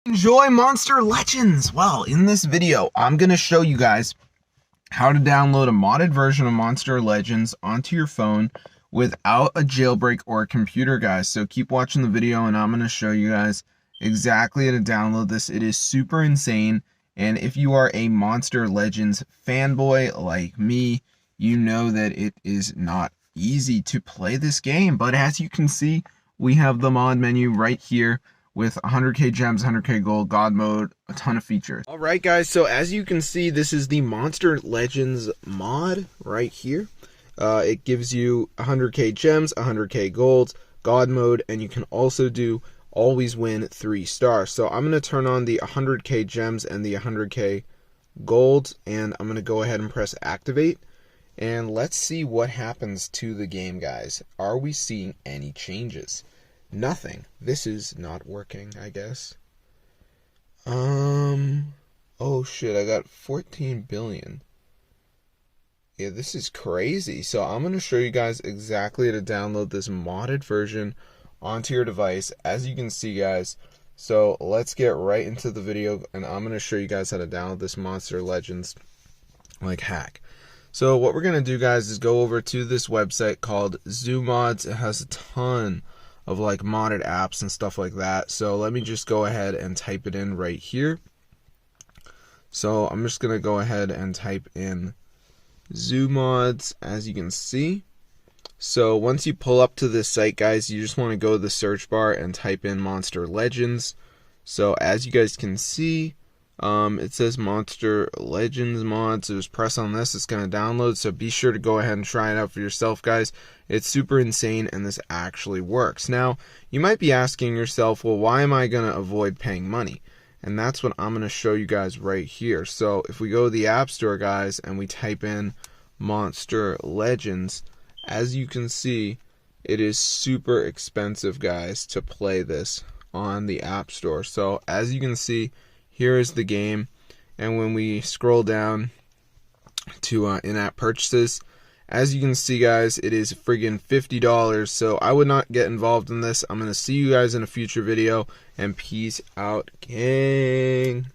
Enjoy Monster Legends! Well, in this video, I'm going to show you guys how to download a modded version of Monster Legends onto your phone without a jailbreak or a computer, guys. So keep watching the video and I'm going to show you guys exactly how to download this. It is super insane, and if you are a Monster Legends fanboy like me, you know that it is not easy to play this game. But as you can see, we have the mod menu right here with 100k gems, 100k gold, God mode, a ton of features. Alright guys, so as you can see, this is the Monster Legends mod right here. It gives you 100k gems, 100k gold, God mode, and you can also do always win 3 stars. So I'm going to turn on the 100k gems and the 100k gold, and I'm going to go ahead and press activate. And let's see what happens to the game, guys. Are we seeing any changes? Nothing. This is not working, I guess. Oh shit, I got 14 billion. Yeah, this is crazy. So I'm going to show you guys exactly how to download this modded version onto your device, as you can see, guys. So let's get right into the video, and I'm going to show you guys how to download this Monster Legends like hack. So what we're going to do, guys, is go over to this website called ZooMods. It has a ton of like modded apps and stuff like that. So let me just go ahead and type it in right here. So I'm just going to go ahead and type in ZooMods, as you can see. So once you pull up to this site, guys, you just want to go to the search bar and type in Monster Legends. So as you guys can see, it says Monster Legends mod, so just press on this, it's going to download. So be sure to go ahead and try it out for yourself, guys. It's super insane, and this actually works. Now, you might be asking yourself, well, why am I going to avoid paying money? And that's what I'm going to show you guys right here. So if we go to the App Store, guys, and we type in Monster Legends, as you can see, it is super expensive, guys, to play this on the App Store. So as you can see, here is the game, and when we scroll down to in-app purchases, as you can see, guys, it is friggin' $50, so I would not get involved in this. I'm going to see you guys in a future video, and peace out, gang.